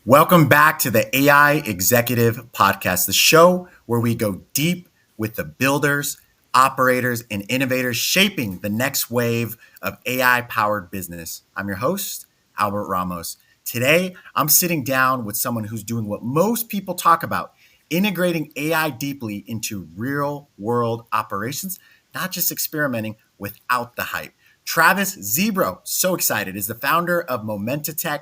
Welcome back to the AI Executive Podcast, the show where we go deep with the builders, operators, and innovators shaping the next wave of AI powered business. I'm your host, Albert Ramos. Today, I'm sitting down with someone who's doing what most people talk about, integrating AI deeply into real world operations, not just experimenting without the hype. Travis Zebro, so excited, is the founder of MomentaTech,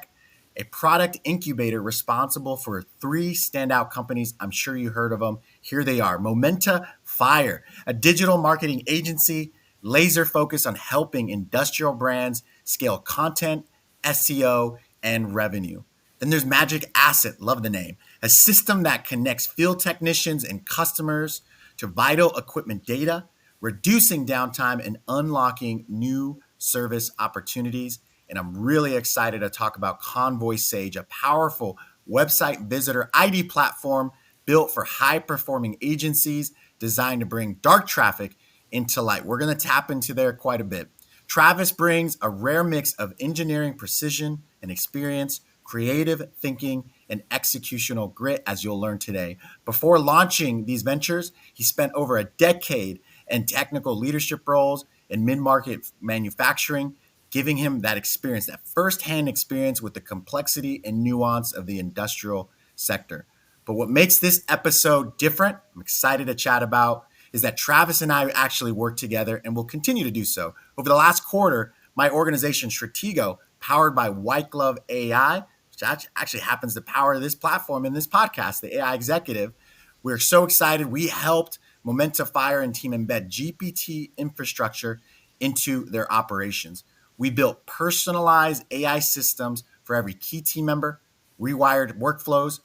a product incubator responsible for three standout companies. I'm sure you heard of them. Here they are: Momenta Fire, a digital marketing agency laser focused on helping industrial brands scale content, SEO, and revenue. Then there's Magic Asset, love the name, a system that connects field technicians and customers to vital equipment data, reducing downtime and unlocking new service opportunities. And I'm really excited to talk about Convoy Sage, a powerful website visitor ID platform built for high performing agencies designed to bring dark traffic into light. We're going to tap into there quite a bit. Travis brings a rare mix of engineering precision and experience, creative thinking, and executional grit, as you'll learn today. Before launching these ventures, he spent over a decade in technical leadership roles in mid market manufacturing, giving him that experience, that firsthand experience with the complexity and nuance of the industrial sector. But what makes this episode different, I'm excited to chat about, is that Travis and I actually work together and will continue to do so. Over the last quarter, my organization, Stratego, powered by White Glove AI, which actually happens to power this platform in this podcast, the AI Executive, we're so excited. We helped Momenta Fire and team embed GPT infrastructure into their operations. We built personalized AI systems for every key team member, rewired workflows,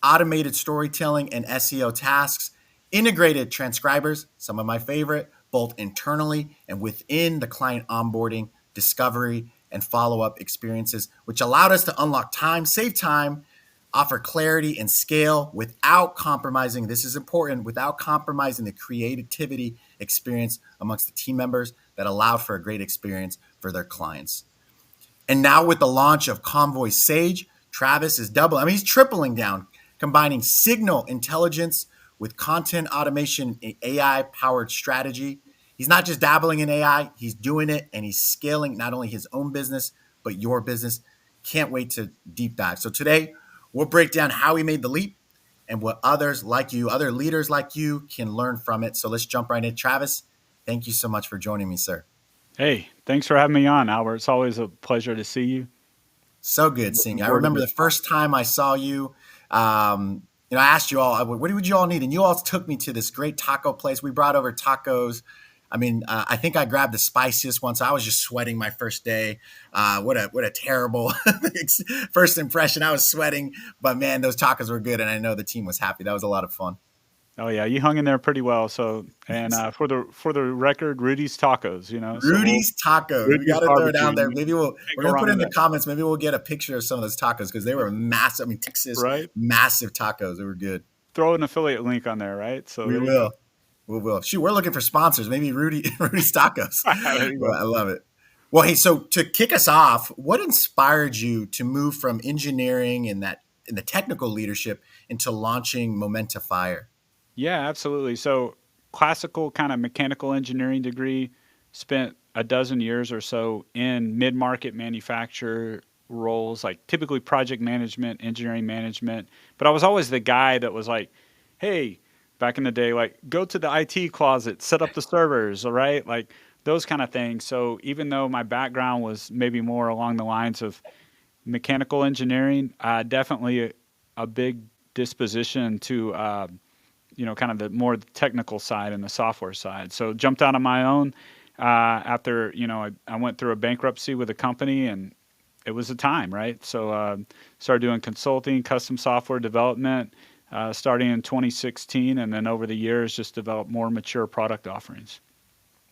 automated storytelling and SEO tasks, integrated transcribers, some of my favorite, both internally and within the client onboarding, discovery, and follow up experiences, which allowed us to unlock time, save time, offer clarity and scale without compromising, this is important, without compromising the creativity experience amongst the team members that allowed for a great experience for their clients. And now with the launch of Convoy Sage, Travis is he's tripling down, combining signal intelligence with content automation and AI powered strategy. He's not just dabbling in AI, he's doing it and he's scaling not only his own business, but your business. Can't wait to deep dive. So today, we'll break down how he made the leap and what others like you, other leaders like you, can learn from it. So let's jump right in. Travis, thank you so much for joining me, sir. Hey, thanks for having me on, Albert. It's always a pleasure to see you. So good seeing Looking you. I forward to remember this the talk. first time I saw you. I asked you all, what would you all need? And you all took me to this great taco place. We brought over tacos. I think I grabbed the spiciest one, so I was just sweating my first day. What a terrible first impression. I was sweating, but man, those tacos were good, and I know the team was happy. That was a lot of fun. Oh yeah, you hung in there pretty well. So, and for the record, Rudy's Tacos. So Rudy's tacos. We Rudy's got to throw it barbecue. down there. You Maybe can't we're go gonna wrong put it with in the that, comments. Maybe we'll get a picture of some of those tacos because they were massive. Texas right? massive tacos. They were good. Throw an affiliate link on there, right? So We there we go. will. We will. Shoot, we're looking for sponsors. Maybe Rudy's tacos. There you Well, go. I love it. Well, hey, so to kick us off, what inspired you to move from engineering and that in the technical leadership into launching Momenta Fire? Yeah, absolutely. So classical kind of mechanical engineering degree, spent a dozen years or so in mid-market manufacturer roles, like typically project management, engineering management. But I was always the guy that was like, hey, back in the day, like go to the IT closet, set up the servers, all right? Like those kind of things. So even though my background was maybe more along the lines of mechanical engineering, definitely a big disposition to kind of the more technical side and the software side. So jumped out on my own after I went through a bankruptcy with a company, and it was a time, right? So started doing consulting, custom software development, starting in 2016, and then over the years just developed more mature product offerings.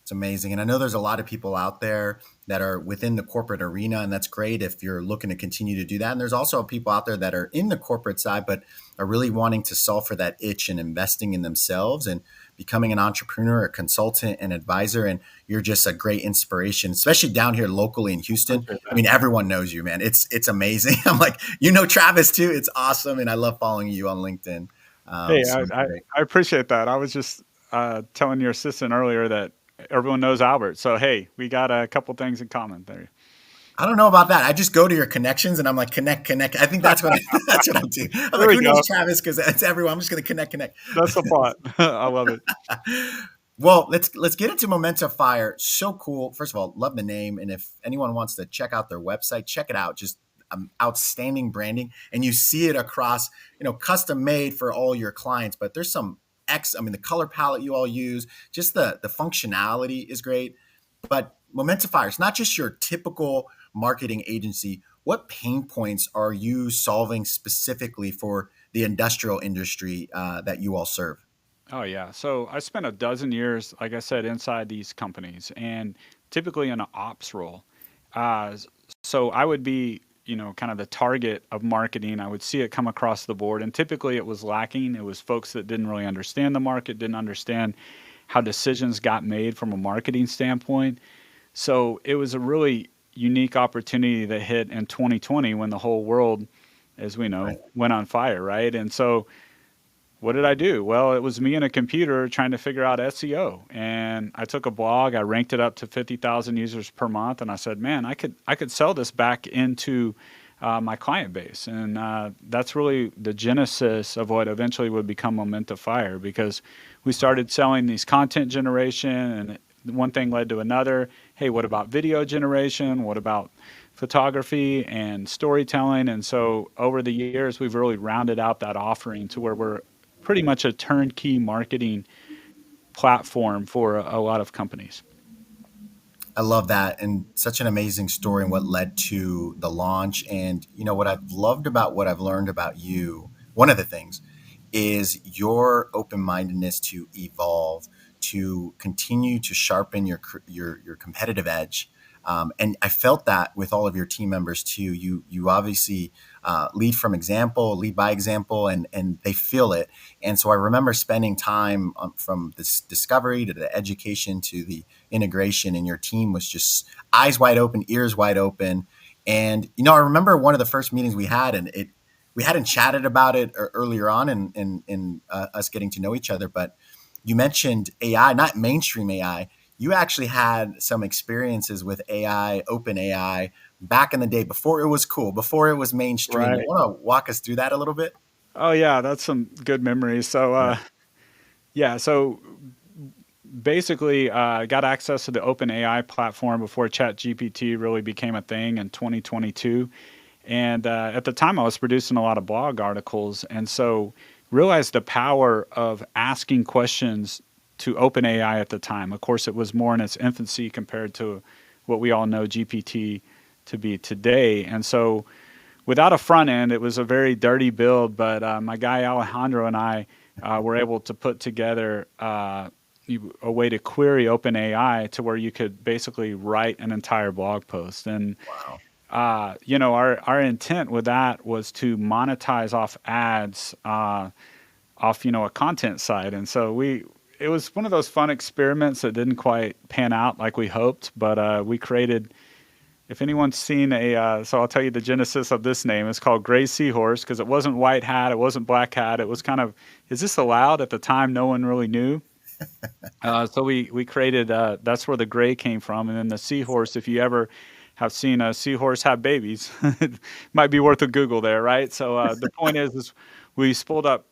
It's amazing. And I know there's a lot of people out there that are within the corporate arena, and that's great if you're looking to continue to do that. And there's also people out there that are in the corporate side, but are really wanting to solve for that itch and investing in themselves and becoming an entrepreneur, a consultant, an advisor. And you're just a great inspiration, especially down here locally in Houston. Appreciate I that. mean, everyone knows you, man. It's amazing. I'm like, you know, Travis too. It's awesome. And I love following you on LinkedIn. Hey, So great. I appreciate that. I was just telling your assistant earlier that everyone knows Albert. So hey, we got a couple things in common there. I don't know about that. I just go to your connections and I'm like, connect. I think that's what that's what I'm doing. I'm There like, we who knows go. Travis? Because it's everyone. I'm just going to connect. That's the plot. I love it. Well, let's get into Momenta Fire. So cool. First of all, love the name, and if anyone wants to check out their website, check it out. Just outstanding branding, and you see it across, custom made for all your clients. But there's some I mean, the color palette you all use, just the functionality is great. But Momenta Fire, it's not just your typical marketing agency. What pain points are you solving specifically for the industrial industry that you all serve? Oh yeah. So I spent a dozen years, like I said, inside these companies, and typically in an ops role. Uh, so I would be, kind of the target of marketing. I would see it come across the board, and typically it was lacking. It was folks that didn't really understand the market, didn't understand how decisions got made from a marketing standpoint. So it was a really unique opportunity that hit in 2020 when the whole world, as we know, Right. went on fire, right? And so what did I do? Well, it was me and a computer trying to figure out SEO. And I took a blog, I ranked it up to 50,000 users per month, and I said, man, I could sell this back into my client base. And that's really the genesis of what eventually would become Momenta Fire, because we started selling these content generation, and one thing led to another. Hey, what about video generation? What about photography and storytelling? And so over the years, we've really rounded out that offering to where we're pretty much a turnkey marketing platform for a lot of companies. I love that, and such an amazing story and what led to the launch. And what I've loved about what I've learned about you, one of the things is your open-mindedness to evolve, to continue to sharpen your competitive edge. And I felt that with all of your team members too. You obviously lead by example, and they feel it. And so I remember spending time from this discovery to the education to the integration, and your team was just eyes wide open, ears wide open. And I remember one of the first meetings we had, and we hadn't chatted about it earlier on in us getting to know each other, but you mentioned AI, not mainstream AI. You actually had some experiences with AI, open AI, back in the day before it was cool, before it was mainstream. You Right. want to walk us through that a little bit? Oh yeah, that's some good memories. So Yeah. yeah, so basically got access to the open AI platform before Chat GPT really became a thing in 2022. And at the time, I was producing a lot of blog articles, and so realized the power of asking questions to OpenAI at the time. Of course, it was more in its infancy compared to what we all know GPT to be today. And so, without a front end, it was a very dirty build. But my guy Alejandro and I were able to put together a way to query OpenAI to where you could basically write an entire blog post. And Wow. our intent with that was to monetize off ads off a content site, and so it was one of those fun experiments that didn't quite pan out like we hoped, but we created. If anyone's seen so I'll tell you the genesis of this name. It's called Gray Seahorse because it wasn't white hat, it wasn't black hat. It was kind of, is this allowed? At the time, no one really knew. So we created, that's where the gray came from. And then the seahorse, if you ever have seen a seahorse have babies, it might be worth a Google there, right? So the point is we spooled up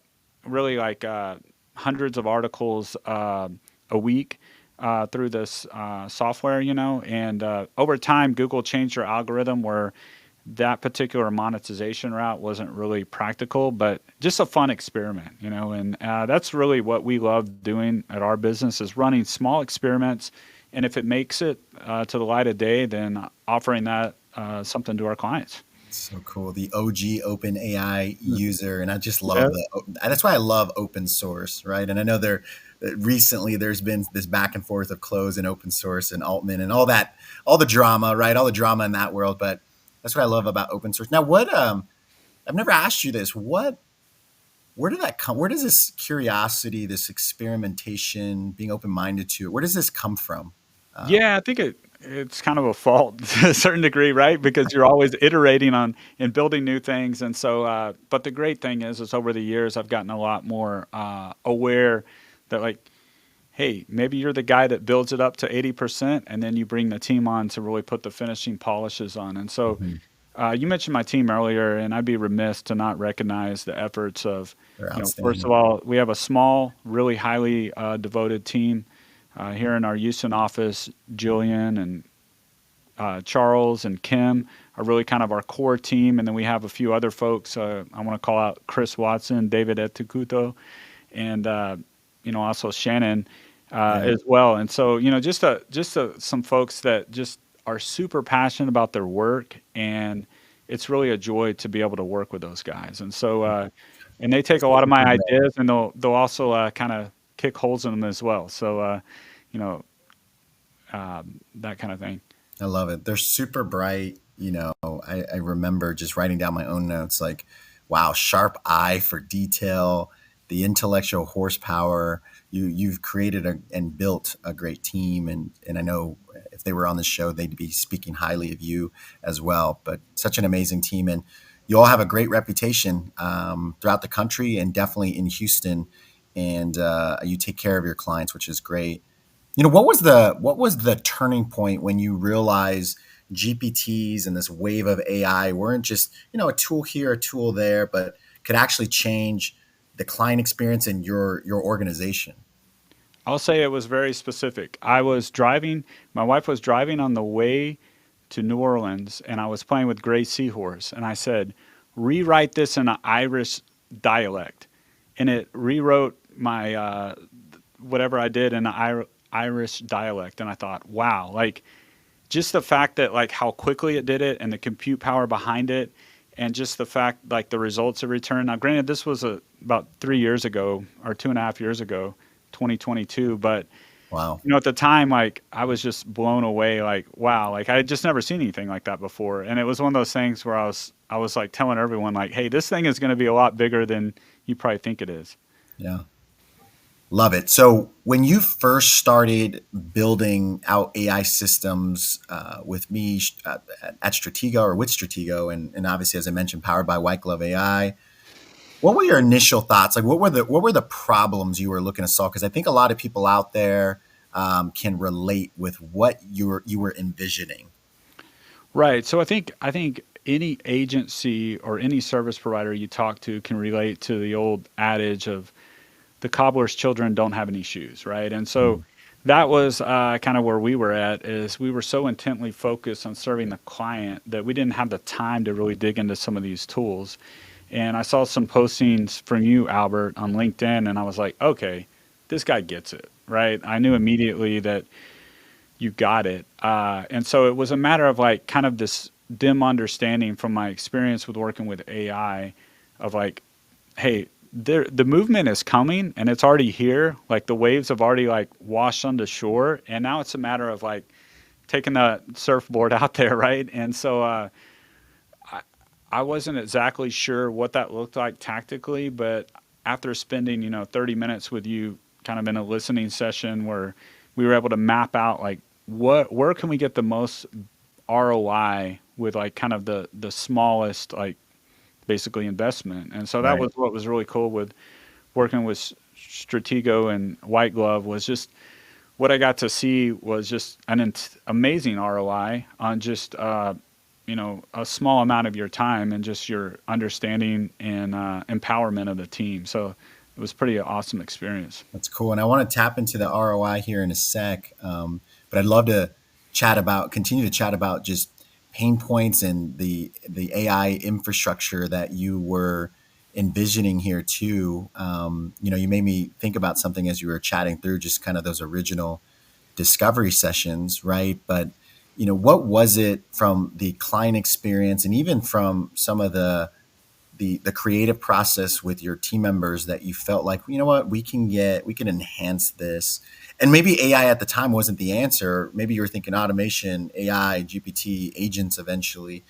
really like hundreds of articles a week through this software, and over time, Google changed their algorithm where that particular monetization route wasn't really practical, but just a fun experiment, and that's really what we love doing at our business is running small experiments. And if it makes it to the light of day, then offering that something to our clients. So cool. The OG open AI user. And I just Yeah. love that's why I love open source, right? And I know recently there's been this back and forth of close and open source and Altman and all that, all the drama, right? All the drama in that world. But that's what I love about open source. Now, I've never asked you this. Where did that come? Where does this curiosity, this experimentation, being open minded to it, where does this come from? Um, Yeah, I think it's kind of a fault to a certain degree, right? Because you're always iterating on and building new things, and so. But the great thing is over the years I've gotten a lot more aware that like, hey, maybe you're the guy that builds it up to 80%, and then you bring the team on to really put the finishing polishes on. And so mhm. you mentioned my team earlier, and I'd be remiss to not recognize the efforts of, They're first of outstanding. all, we have a small, really highly devoted team here in our Houston office. Julian and Charles and Kim are really kind of our core team, and then we have a few other folks. I want to call out Chris Watson, David Etukuto, and also Shannon Yeah. as well. And so some folks that just are super passionate about their work, and it's really a joy to be able to work with those guys. And so and they take a lot of my Super bright. ideas, and they'll also kind of kick holes in them as well. So you know that kind of thing. I love it. They're super bright. I remember just writing down my own notes like, wow, sharp eye for detail, the intellectual horsepower. You've created and built a great team. And I know if they were on the show, they'd be speaking highly of you as well. But such an amazing team. And you all have a great reputation throughout the country and definitely in Houston. And you take care of your clients, which is great. What was the turning point when you realized GPTs and this wave of AI weren't just a tool here, a tool there, but could actually change the client experience in your organization? I'll say it was very specific. I was driving, my wife was driving on the way to New Orleans, and I was playing with Gray Seahorse, and I said, rewrite this in an Irish dialect. And it rewrote my whatever I did in an Irish dialect. And I thought, wow, like just the fact that like how quickly it did it and the compute power behind it, and just the fact like the results it returned. Now, granted, this was about 3 years ago or 2.5 years ago, 2022, but Wow. at the time, like I was just blown away. Like, wow, like I had just never seen anything like that before. And it was one of those things where I was like telling everyone, like, hey, this thing is going to be a lot bigger than you probably think it is. Yeah. Love it. So when you first started building out AI systems with me at Stratego or with Stratego, and obviously as I mentioned, powered by White Glove AI, what were your initial thoughts? Like, what were the problems you were looking to solve? Because I think a lot of people out there can relate with what you were envisioning. Right. So I think any agency or any service provider you talk to can relate to the old adage of the cobbler's children don't have any shoes, right? And so Mm, that was kind of where we were at is we were so intently focused on serving the client that we didn't have the time to really dig into some of these tools. And I saw some postings from you, Albert, on LinkedIn, and I was like, okay, this guy gets it, right? I knew mm, immediately that you got it. And so it was a matter of like kind of this dim understanding from my experience with working with AI of like, hey, the movement is coming and it's already here. Like the waves have already like washed onto shore, and now it's a matter of like taking the surfboard out there, right? And so I, I wasn't exactly sure what that looked like tactically, but after spending 30 minutes with you, kind of in a listening session where we were able to map out like where can we get the most ROI with like kind of the smallest like basically investment. And so that right. was what was really cool with working with Stratego and White Glove was just what I got to see was just an amazing ROI on just a small amount of your time and just your understanding and empowerment of the team. So it was pretty awesome experience. That's cool. And I want to tap into the ROI here in a sec. But I'd love to continue to chat about just pain points and the AI infrastructure that you were envisioning here too. You made me think about something as you were chatting through just kind of those original discovery sessions, right? But what was it from the client experience and even from some of the creative process with your team members that you felt like, what, we can enhance this? And maybe AI at the time wasn't the answer. Maybe you were thinking automation, AI, GPT, agents eventually.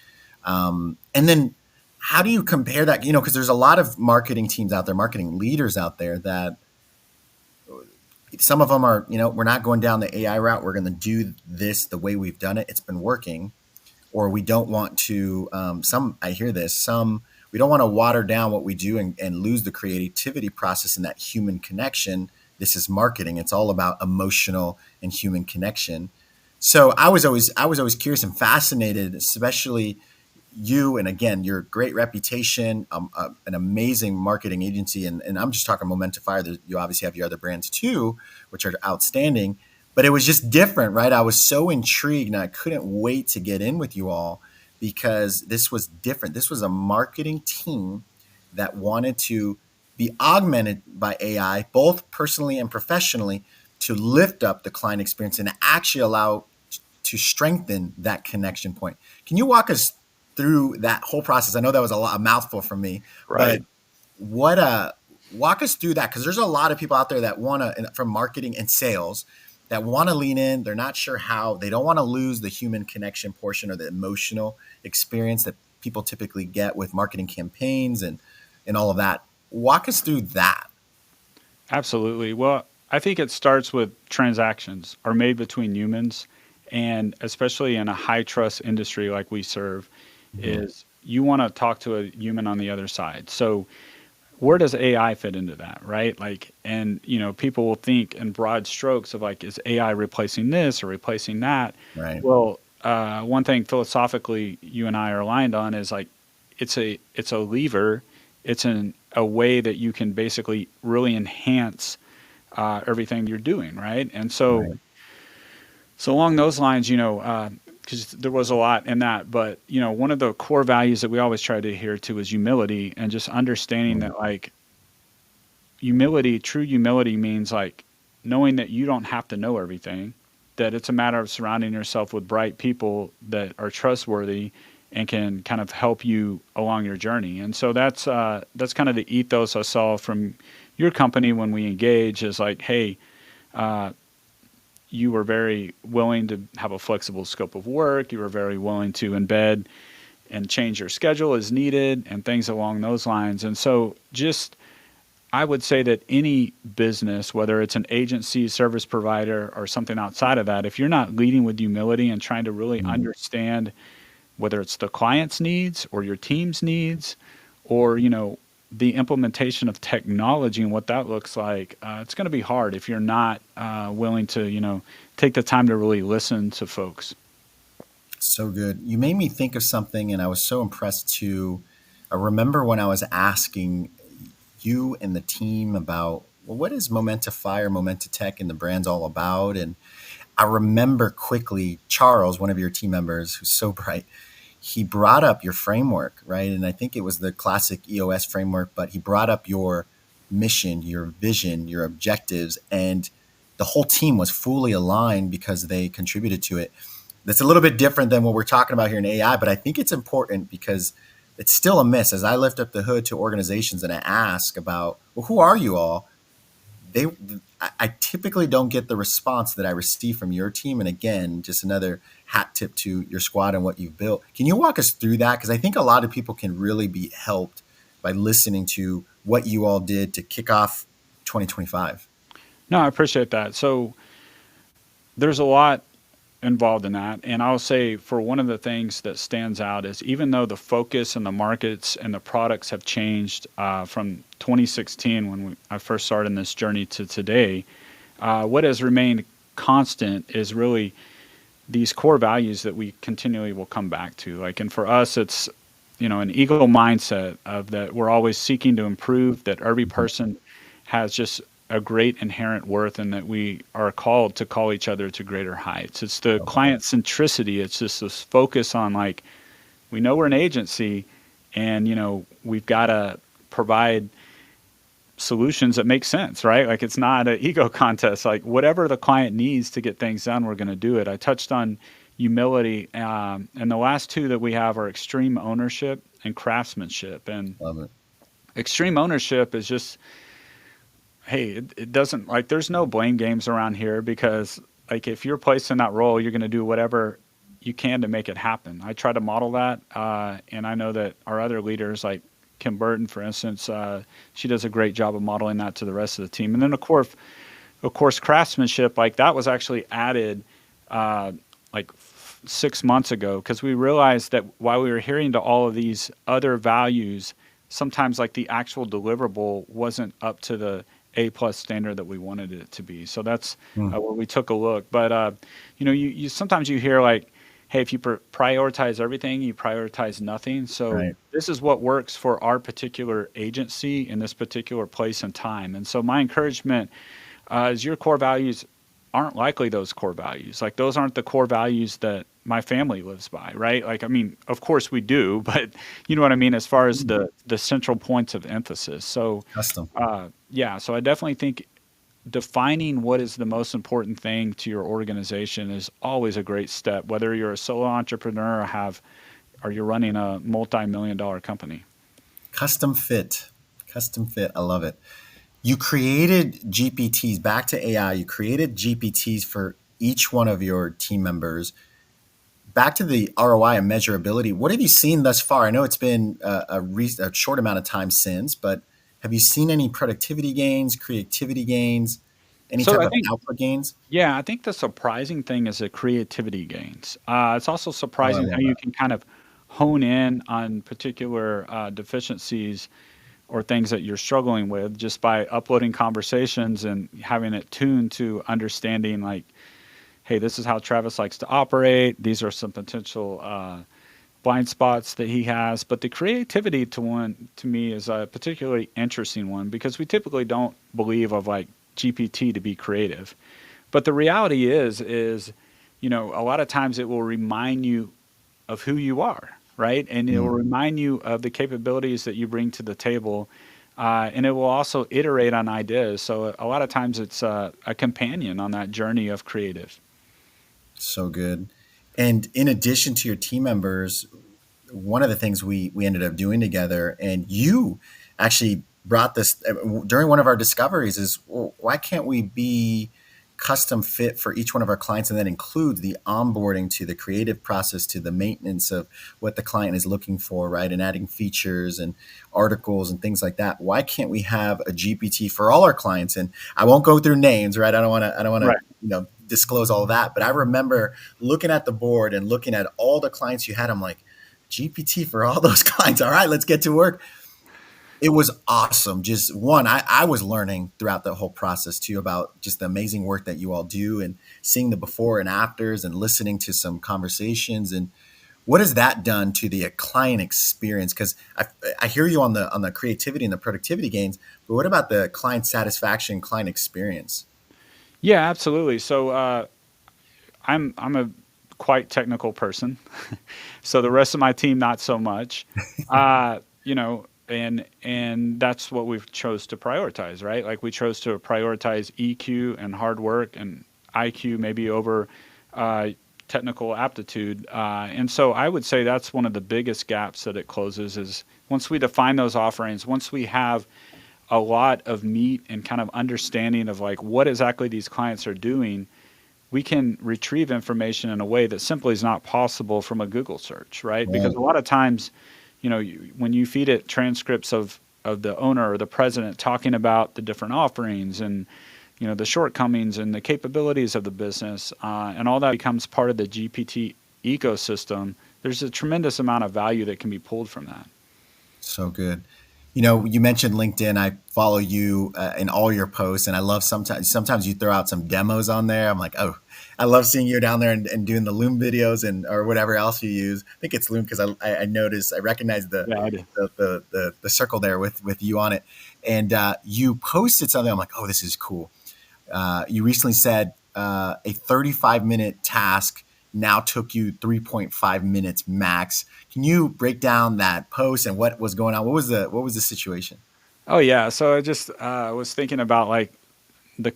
And then how do you compare that? Because there's a lot of marketing teams out there, marketing leaders out there that some of them are, we're not going down the AI route. We're going to do this the way we've done it. It's been working. Or we don't want to, I hear this, we don't want to water down what we do and lose the creativity process and that human connection. This is marketing. It's all about emotional and human connection. So I was always curious and fascinated, especially you, and again, your great reputation, an amazing marketing agency, and I'm just talking Momenta Fire. You obviously have your other brands too, which are outstanding. But it was just different, right? I was so intrigued, and I couldn't wait to get in with you all because this was different. This was a marketing team that wanted to be augmented by AI, both personally and professionally, to lift up the client experience and actually allow to strengthen that connection point. Can you walk us through that whole process? I know that was a mouthful from me, but Right. what walk us through that, because there's a lot of people out there that want to, from marketing and sales, that want to lean in. They're not sure how. They don't want to lose the human connection portion or the emotional experience that people typically get with marketing campaigns and all of that. Walk us through that. Absolutely. Well, I think it starts with transactions are made between humans, and especially in a high trust industry like we serve, Mhm. is you want to talk to a human on the other side. So where does AI fit into that, right? Like, and people will think in broad strokes of like, is AI replacing this or replacing that? Right. Well, one thing philosophically you and I are aligned on is like, it's a lever, a way that you can basically really enhance everything you're doing, right? And so, Right. so along those lines, because there was a lot in that, but one of the core values that we always try to adhere to is humility, and just understanding Mhm. that like humility, true humility means like knowing that you don't have to know everything, that it's a matter of surrounding yourself with bright people that are trustworthy and can kind of help you along your journey. And so that's kind of the ethos I saw from your company when we engage is like, hey, uh, you were very willing to have a flexible scope of work. You were very willing to embed and change your schedule as needed and things along those lines. And so just I would say that any business, whether it's an agency, service provider, or something outside of that, if you're not leading with humility and trying to really Mhm. understand whether it's the client's needs or your team's needs, or the implementation of technology and what that looks like, it's going to be hard if you're not willing to take the time to really listen to folks. So good. You made me think of something, and I was so impressed too. I remember when I was asking you and the team about, well, what is Momenta Fire, Momenta Tech, and the brand's all about? And I remember quickly Charles, one of your team members, who's so bright, he brought up your framework, right? And I think it was the classic EOS framework, but he brought up your mission, your vision, your objectives, and the whole team was fully aligned because they contributed to it. That's a little bit different than what we're talking about here in AI, but I think it's important because it's still a miss. As I lift up the hood to organizations and I ask about, well, who are you all? They, I typically don't get the response that I receive from your team. And again, just another hat tip to your squad and what you've built. Can you walk us through that? Because I think a lot of people can really be helped by listening to what you all did to kick off 2025. No, I appreciate that. So there's a lot involved in that. And I'll say for one of the things that stands out is even though the focus and the markets and the products have changed from 2016 when I first started in this journey to today, what has remained constant is really these core values that we continually will come back to. Like, and for us, it's an eagle mindset of that we're always seeking to improve. That every Mhm. person has just a great inherent worth, and that we are called to call each other to greater heights. It's the Love that. client centricity. It's just this focus on like we know we're an agency, and we've got to provide solutions that make sense, right? Like it's not an ego contest. Like whatever the client needs to get things done, we're going to do it. I touched on humility. And the last two that we have are extreme ownership and craftsmanship. And Love it. extreme ownership is just, hey, it doesn't like there's no blame games around here because like if you're placed in that role, you're going to do whatever you can to make it happen. I try to model that, and I know that our other leaders, like Kim Burton, for instance, she does a great job of modeling that to the rest of the team. And then of course, craftsmanship like that was actually added like 6 months ago because we realized that while we were hearing to all of these other values, sometimes like the actual deliverable wasn't up to the A+ standard that we wanted it to be. So that's Mm, where we took a look. But you sometimes you hear like, hey, if you prioritize everything, you prioritize nothing. So right. this is what works for our particular agency in this particular place and time. And so my encouragement is your core values aren't likely those core values. Like those aren't the core values that my family lives by, right? Like I mean, of course we do, but you know what I mean as far as Mm, the central points of emphasis. So custom. yeah, so I definitely think defining what is the most important thing to your organization is always a great step, whether you're a solo entrepreneur or you're running a multi-million dollar company. Custom fit. Custom fit. I love it. You created GPTs back to AI. You created GPTs for each one of your team members. Back to the ROI and measurability. What have you seen thus far? I know it's been a short amount of time since, but have you seen any productivity gains, creativity gains, any So type I of think output gains? Yeah, I think the surprising thing is the creativity gains. It's also Oh, I surprising how love you that. can kind of hone in on particular deficiencies or things that you're struggling with just by uploading conversations and having it tuned to understanding, like, hey, this is how Travis likes to operate. These are some potential blind spots that he has. But the creativity to me is a particularly interesting one because we typically don't believe of like GPT to be creative. But the reality is, a lot of times it will remind you of who you are, right? And it will Mm. remind you of the capabilities that you bring to the table. And it will also iterate on ideas. So a lot of times it's a companion on that journey of creative. So good. And in addition to your team members, one of the things we ended up doing together, and you actually brought this during one of our discoveries, is well, why can't we be custom fit for each one of our clients, and that includes the onboarding to the creative process to the maintenance of what the client is looking for, right, and adding features and articles and things like that. Why can't we have a GPT for all our clients? And I won't go through names, right? I don't want to Right. disclose all that, but I remember looking at the board and looking at all the clients you had. I'm like, GPT for all those clients. All right, let's get to work. It was awesome. Just one, I was learning throughout the whole process too about just the amazing work that you all do and seeing the before and afters and listening to some conversations. And what has that done to the client experience? Because I hear you on the creativity and the productivity gains, but what about the client satisfaction, client experience? Yeah, absolutely. So I'm a quite technical person. So the rest of my team not so much. And that's what we've chose to prioritize, right? Like we chose to prioritize EQ and hard work and IQ maybe over uh, technical aptitude. And so I would say that's one of the biggest gaps that it closes is once we define those offerings, once we have a lot of meat and kind of understanding of like what exactly these clients are doing, we can retrieve information in a way that simply is not possible from a Google search, right? Because Right. a lot of times, when you feed it transcripts of the owner or the president talking about the different offerings and the shortcomings and the capabilities of the business, and all that becomes part of the GPT ecosystem. There's a tremendous amount of value that can be pulled from that. So good. You mentioned LinkedIn. I follow you in all your posts, and I love sometimes you throw out some demos on there. I'm like, oh, I love seeing you down there and doing the Loom videos and or whatever else you use. I think it's Loom because I noticed I recognize Yeah, I do. the circle there with you on it, and you posted something. I'm like, oh, this is cool. You recently said a 35-minute task now took you 3.5 minutes max. Can you break down that post and what was going on? What was the situation? Oh yeah. So I just was thinking about like the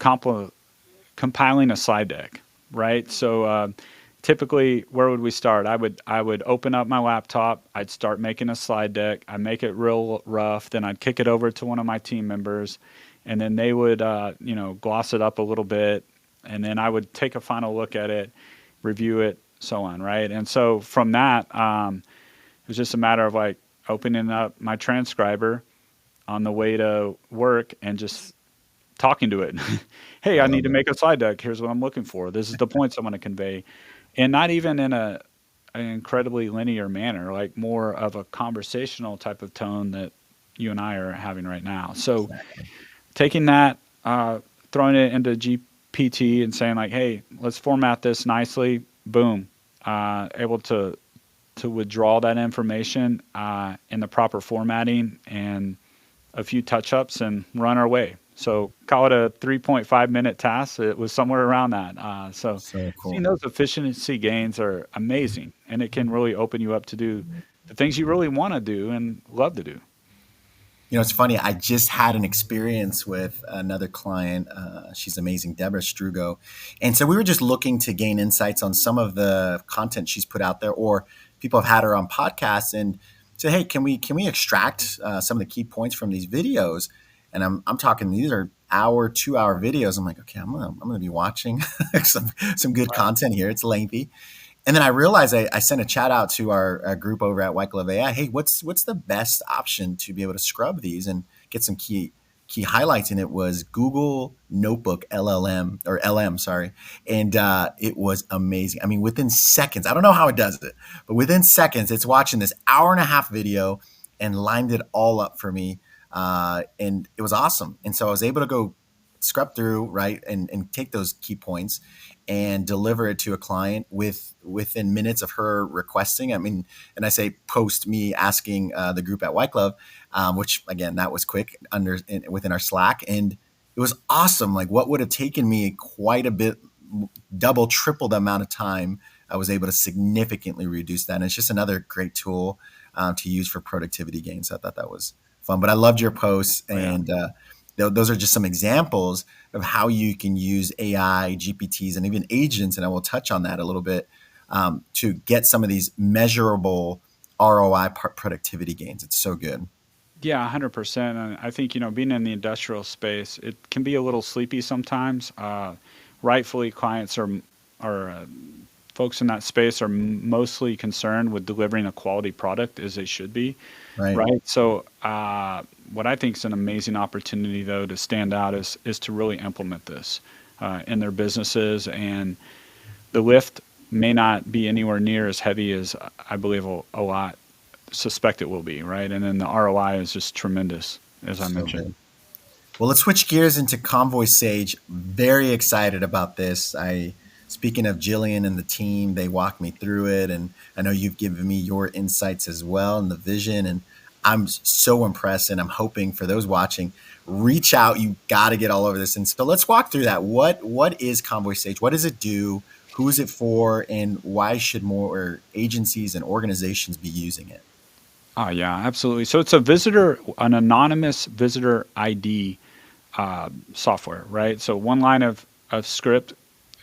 compiling a slide deck, right? So typically, where would we start? I would open up my laptop. I'd start making a slide deck. I make it real rough. Then I'd kick it over to one of my team members, and then they would gloss it up a little bit, and then I would take a final look at it, review it, so on, right? And so from that, it was just a matter of like opening up my transcriber on the way to work and just talking to it. Hey, I I need love to it. make a slide deck. Here's what I'm looking for. This is the points I want to convey, and not even in an incredibly linear manner, like more of a conversational type of tone that you and I are having right now. So Exactly. taking that, throwing it into GPT and saying like, hey, let's format this nicely. Boom, able to withdraw that information in the proper formatting and a few touch ups and run our way. So call it a 3.5 minute task. It was somewhere around that. So So seeing cool. those efficiency gains are amazing, and it can really open you up to do the things you really want to do and love to do. It's funny. I just had an experience with another client. She's amazing, Deborah Strugo. And so we were just looking to gain insights on some of the content she's put out there, or people have had her on podcasts and say, hey, can we extract some of the key points from these videos? And I'm talking, these are hour, 2 hour videos. I'm like, okay, I'm gonna be watching some good Right. content here. It's lengthy. And then I realized I sent a chat out to our group over at White Glove AI. Hey, what's the best option to be able to scrub these and get some key highlights? And it was Google Notebook LLM or LM, sorry. And it was amazing. I mean, within seconds, I don't know how it does it, but within seconds, it's watching this hour-and-a-half video and lined it all up for me. And it was awesome. And so I was able to go scrub through, right, and take those key points and deliver it to a client within minutes of her requesting. I mean, and I say post me asking the group at White Glove, which again that was quick within our Slack, and it was awesome. Like what would have taken me quite a bit, double, triple the amount of time, I was able to significantly reduce that. And it's just another great tool to use for productivity gains. So I thought that was fun. But I loved your posts, Oh, yeah. and those are just some examples of how you can use AI, GPTs, and even agents, and I will touch on that a little bit, to get some of these measurable ROI productivity gains. It's so good. Yeah, 100%. And I think, being in the industrial space, it can be a little sleepy sometimes. Rightfully, clients are folks in that space are mostly concerned with delivering a quality product as they should be, Right. right? So, what I think is an amazing opportunity, though, to stand out is to really implement this in their businesses, and the lift may not be anywhere near as heavy as I believe a lot suspect it will be, right? And then the ROI is just tremendous, as I So mentioned. good. Well, let's switch gears into Convoy Sage. Very excited about this. Speaking of Jillian and the team, they walked me through it, and I know you've given me your insights as well and the vision. And I'm so impressed, and I'm hoping for those watching, reach out. You got to get all over this. And so let's walk through that. What is Convoy Sage? What does it do? Who is it for? And why should more agencies and organizations be using it? Oh, yeah, absolutely. So it's an anonymous visitor ID software, right? So one line of script,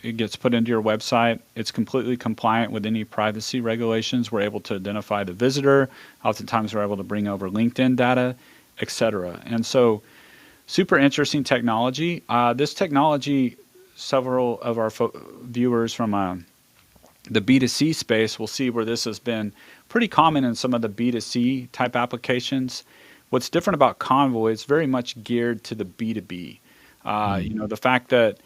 it gets put into your website. It's completely compliant with any privacy regulations. We're able to identify the visitor. Oftentimes, we're able to bring over LinkedIn data, et cetera. And so, super interesting technology. This technology, several of our viewers from the B2C space will see where this has been pretty common in some of the B2C type applications. What's different about Convoy is very much geared to the B2B. Mm. The fact that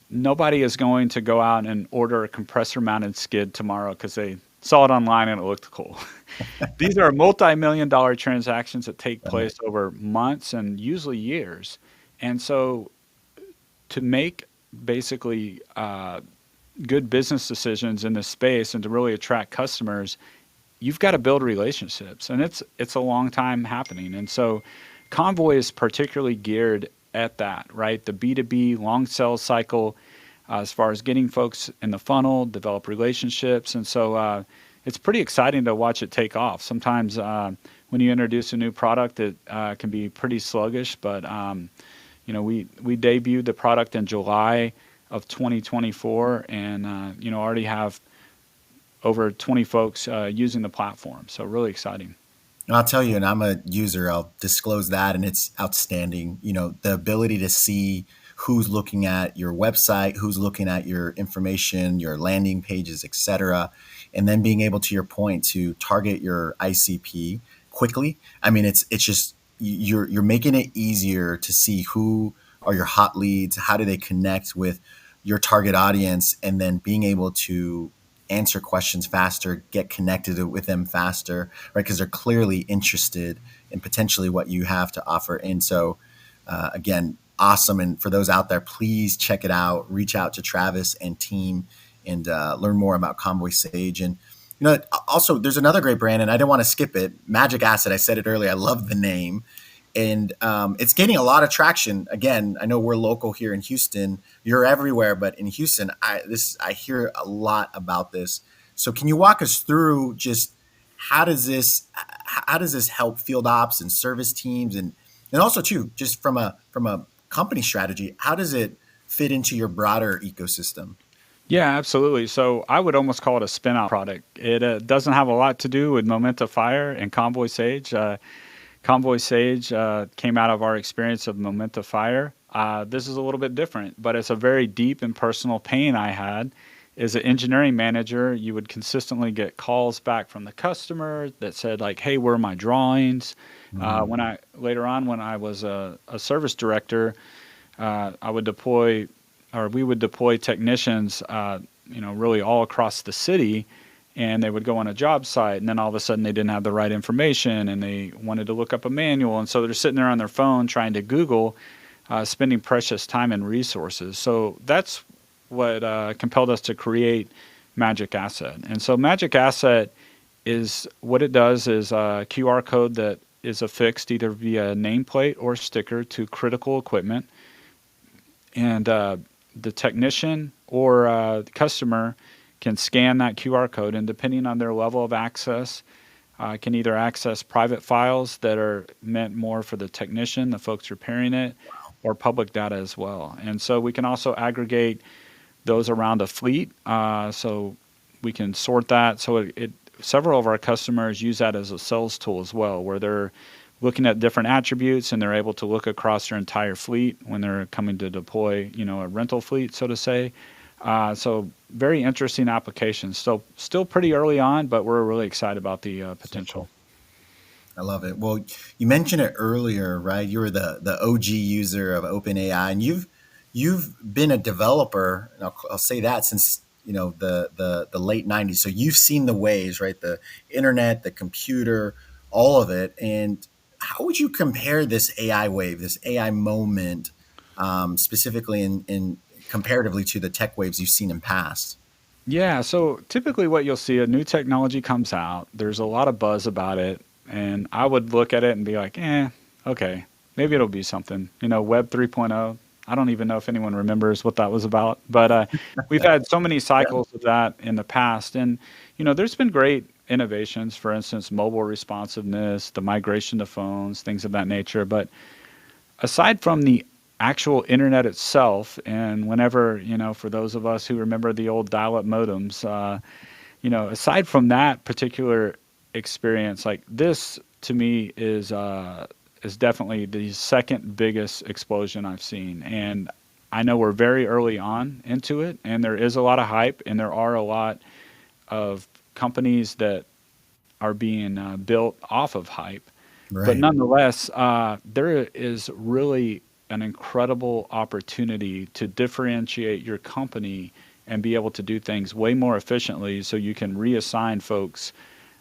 nobody is going to go out and order a compressor mounted skid tomorrow because they saw it online and it looked cool. These are multi-million dollar transactions that take Right. place over months and usually years. And so to make basically good business decisions in this space and to really attract customers, you've got to build relationships, and it's a long time happening. And so Convoy is particularly geared at that, right? The B2B long sales cycle, as far as getting folks in the funnel, develop relationships. And so it's pretty exciting to watch it take off. Sometimes when you introduce a new product, it can be pretty sluggish, but we debuted the product in July. of 2024, and already have over 20 folks using the platform. So really exciting. I'll tell you, and I'm a user, I'll disclose that, and it's outstanding. The ability to see who's looking at your website, who's looking at your information, your landing pages, et cetera, and then being able, to your point, to target your ICP quickly. I mean, it's just you're making it easier to see who are your hot leads, how do they connect with your target audience, and then being able to answer questions faster, get connected with them faster, right? Because they're clearly interested in potentially what you have to offer. And so, again, awesome. And for those out there, please check it out. Reach out to Travis and team and learn more about Convoy Sage. And also, there's another great brand, and I didn't want to skip it. Magic Asset. I said it earlier. I love the name. And it's gaining a lot of traction. Again, I know we're local here in Houston. You're everywhere, but in Houston, I hear a lot about this. So, can you walk us through just how does this help field ops and service teams, and also too, just from a company strategy, how does it fit into your broader ecosystem? Yeah, absolutely. So I would almost call it a spin-out product. It doesn't have a lot to do with Momenta Fire and Convoy Sage. Convoy Sage came out of our experience of Momenta Fire. This is a little bit different, but it's a very deep and personal pain I had. As an engineering manager, you would consistently get calls back from the customer that said like, "Hey, where are my drawings?" Mm, When I later on, when I was a service director, I would deploy, or we would deploy technicians, really all across the city, and they would go on a job site, and then all of a sudden they didn't have the right information, and they wanted to look up a manual, and so they're sitting there on their phone trying to Google, spending precious time and resources. So that's what compelled us to create Magic Asset. And so Magic Asset is what it does is a QR code that is affixed either via nameplate or sticker to critical equipment, and the technician or customer can scan that QR code, and depending on their level of access, can either access private files that are meant more for the technician, the folks repairing it, or public data as well. And so we can also aggregate those around a fleet, so we can sort that. So several of our customers use that as a sales tool as well, where they're looking at different attributes and they're able to look across their entire fleet when they're coming to deploy, a rental fleet, so to say. So very interesting applications. So still pretty early on, but we're really excited about the so potential. cool. I love it. Well, you mentioned it earlier, right? You were the OG user of OpenAI, and you've been a developer, and I'll say that since the late '90s. So you've seen the waves, right? The internet, the computer, all of it. And how would you compare this AI wave, this AI moment, specifically in comparatively to the tech waves you've seen in past? Yeah, so typically what you'll see, a new technology comes out, there's a lot of buzz about it, and I would look at it and be like, okay, maybe it'll be something. Web 3.0, I don't even know if anyone remembers what that was about, but we've had so many Yeah. cycles of that in the past, and there's been great innovations, for instance, mobile responsiveness, the migration to phones, things of that nature, but aside from the actual internet itself, and whenever, for those of us who remember the old dial-up modems, aside from that particular experience, like this to me is definitely the second biggest explosion I've seen. And I know we're very early on into it, and there is a lot of hype, and there are a lot of companies that are being built off of hype. But Right. nonetheless, there is really an incredible opportunity to differentiate your company and be able to do things way more efficiently, so you can reassign folks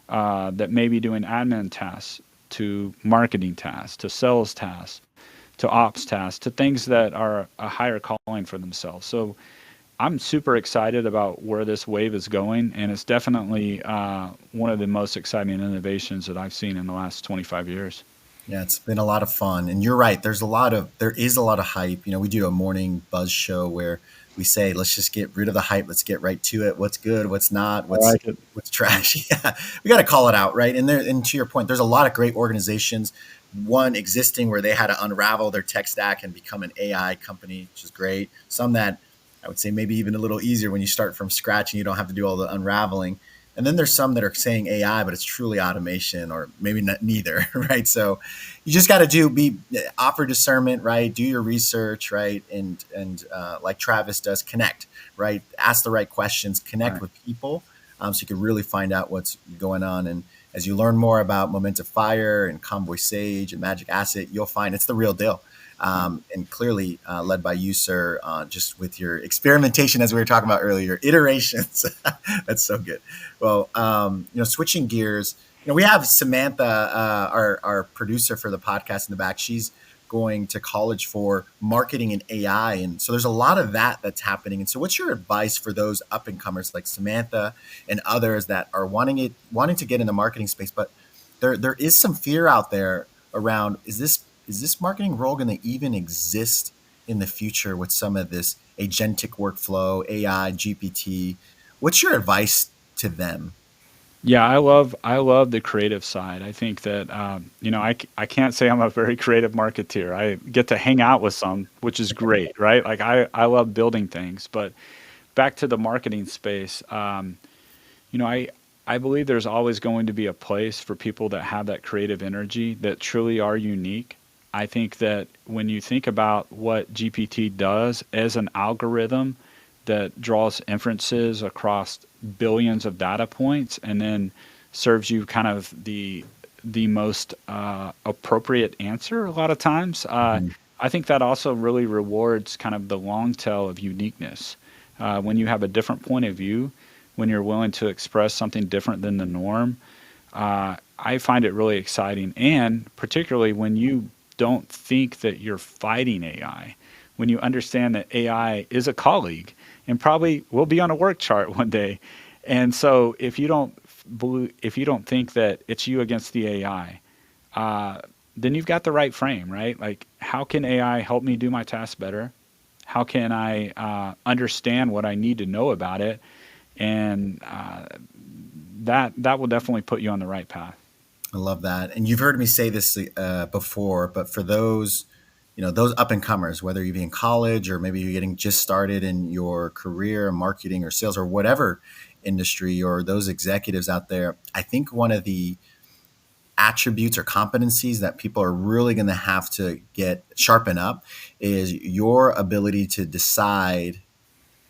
that may be doing admin tasks to marketing tasks, to sales tasks, to ops tasks, to things that are a higher calling for themselves. So I'm super excited about where this wave is going, and it's definitely one of the most exciting innovations that I've seen in the last 25 years. Yeah, it's been a lot of fun, and you're right. There is a lot of hype. We do a morning buzz show where we say, let's just get rid of the hype. Let's get right to it. What's good? What's not? I What's like it. what's trash? Yeah, we got to call it out, right? And to your point, there's a lot of great organizations. One existing where they had to unravel their tech stack and become an AI company, which is great. Some that I would say maybe even a little easier when you start from scratch and you don't have to do all the unraveling. And then there's some that are saying AI, but it's truly automation, or maybe not, neither, right? So you just got to offer discernment, right? Do your research, right? And like Travis does, connect, right? Ask the right questions, connect Right. with people, so you can really find out what's going on. And as you learn more about Momenta Fire and Convoy Sage and Magic Asset, you'll find it's the real deal. Yeah. And clearly led by you, sir, just with your experimentation, as we were talking about earlier, iterations. That's so good. Well, switching gears, we have Samantha, our producer for the podcast in the back. She's going to college for marketing and AI. And so there's a lot of that that's happening. And so what's your advice for those up and comers like Samantha and others that are wanting to get in the marketing space, but there is some fear out there around, is this marketing role going to even exist in the future with some of this agentic workflow, AI, GPT? What's your advice to them? Yeah, I love the creative side. I think that I can't say I'm a very creative marketeer. I get to hang out with some, which is great, right? Like I love building things. But back to the marketing space, you know, I I believe there's always going to be a place for people that have that creative energy that truly are unique. I think that when you think about what GPT does as an algorithm that draws inferences across billions of data points and then serves you kind of the most appropriate answer a lot of times, Mhm. I think that also really rewards kind of the long tail of uniqueness. When you have a different point of view, when you're willing to express something different than the norm, I find it really exciting. And particularly when you don't think that you're fighting AI, when you understand that AI is a colleague and probably will be on a work chart one day. And so if you don't think that it's you against the AI, then you've got the right frame, right? Like, how can AI help me do my task better? How can I understand what I need to know about it? And that will definitely put you on the right path. I love that. And you've heard me say this before, but for those, those up and comers, whether you're in college or maybe you're getting just started in your career, marketing or sales or whatever industry, or those executives out there, I think one of the attributes or competencies that people are really going to have to get sharpen up is your ability to decide,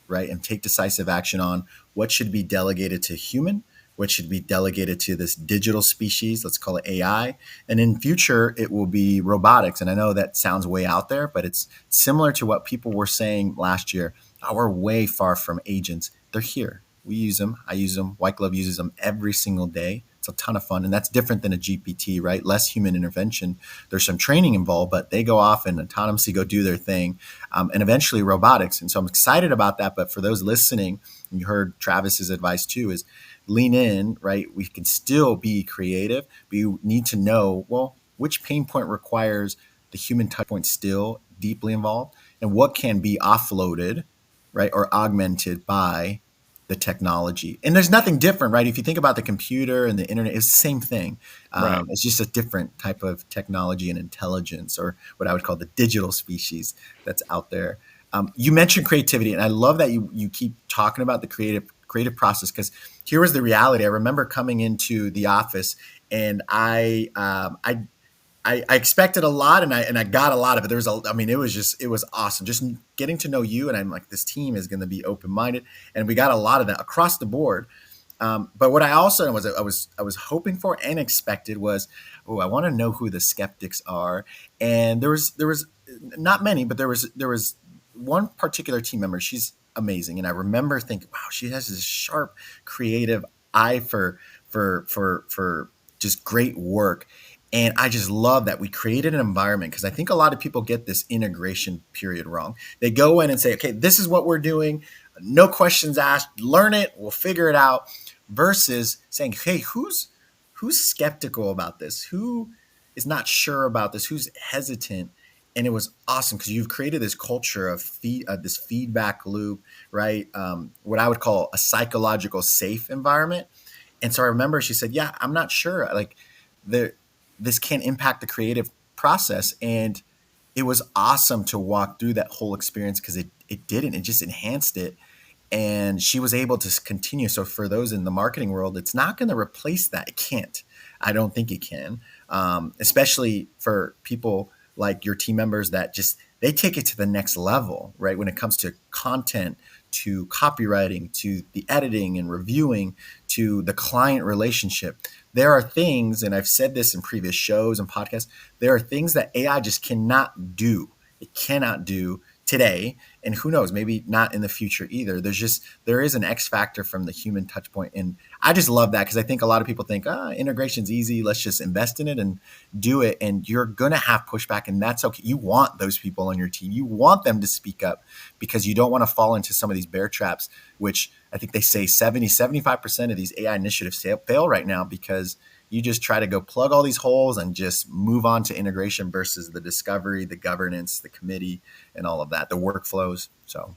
right, and take decisive action on what should be delegated to human, what should be delegated to this digital species, let's call it AI, and in future it will be robotics. And I know that sounds way out there, but it's similar to what people were saying last year. Oh, we're way far from agents. They're here. We use them. I use them. White Glove uses them every single day. It's a ton of fun, and that's different than a GPT, right? Less human intervention. There's some training involved, but they go off and autonomously go do their thing, and eventually robotics. And so I'm excited about that. But for those listening, and you heard Travis's advice too, is lean in, right? We can still be creative, but you need to know, well, which pain point requires the human touch point still deeply involved, and what can be offloaded, right, or augmented by the technology. And there's nothing different, right? If you think about the computer and the internet, it's the same thing. Right. It's just a different type of technology and intelligence, or what I would call the digital species that's out there. You mentioned creativity, and I love that you keep talking about the creative process, because here was the reality. I remember coming into the office, and I expected a lot, and I got a lot of it. It was awesome. Just getting to know you, and I'm like, this team is going to be open minded, and we got a lot of that across the board. But what I also was hoping for and expected was, oh, I want to know who the skeptics are, and there was not many, but there was one particular team member. She's amazing, and I remember thinking, wow, she has this sharp, creative eye for just great work. And I just love that we created an environment, because I think a lot of people get this integration period wrong. They go in and say, okay, this is what we're doing. No questions asked. Learn it. We'll figure it out. Versus saying, hey, who's skeptical about this? Who is not sure about this? Who's hesitant? And it was awesome, because you've created this culture of this feedback loop, right? What I would call a psychological safe environment. And so I remember she said, yeah, I'm not sure. Like, the this can impact the creative process. And it was awesome to walk through that whole experience, because it didn't. It just enhanced it. And she was able to continue. So for those in the marketing world, it's not going to replace that. It can't. I don't think it can. Especially for people like your team members that just they take it to the next level, right? When it comes to content, to copywriting, to the editing and reviewing, to the client relationship. There are things, and I've said this in previous shows and podcasts, there are things that AI just cannot do. It cannot do today, and who knows, maybe not in the future either. There is an X factor from the human touch point, and I just love that because I think a lot of people think integration's easy, let's just invest in it and do it, and you're gonna have pushback, and that's okay. You want those people on your team, you want them to speak up because you don't want to fall into some of these bear traps, which I think they say 75% of these AI initiatives fail right now because you just try to go plug all these holes and just move on to integration versus the discovery, the governance, the committee, and all of that, the workflows. So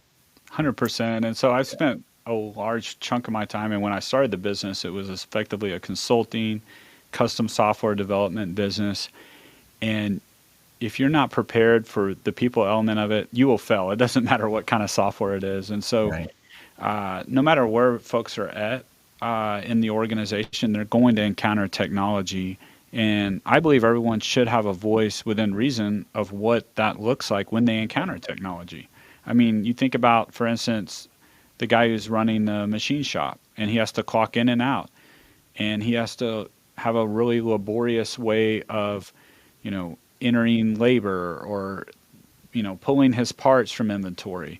100%. And so I've spent a large chunk of my time, and when I started the business, it was effectively a consulting, custom software development business. And if you're not prepared for the people element of it, you will fail. It doesn't matter what kind of software it is. And so right. No matter where folks are at in the organization, they're going to encounter technology. And I believe everyone should have a voice within reason of what that looks like when they encounter technology. I mean, you think about, for instance, the guy who's running the machine shop, and he has to clock in and out, and he has to have a really laborious way of, entering labor or, pulling his parts from inventory.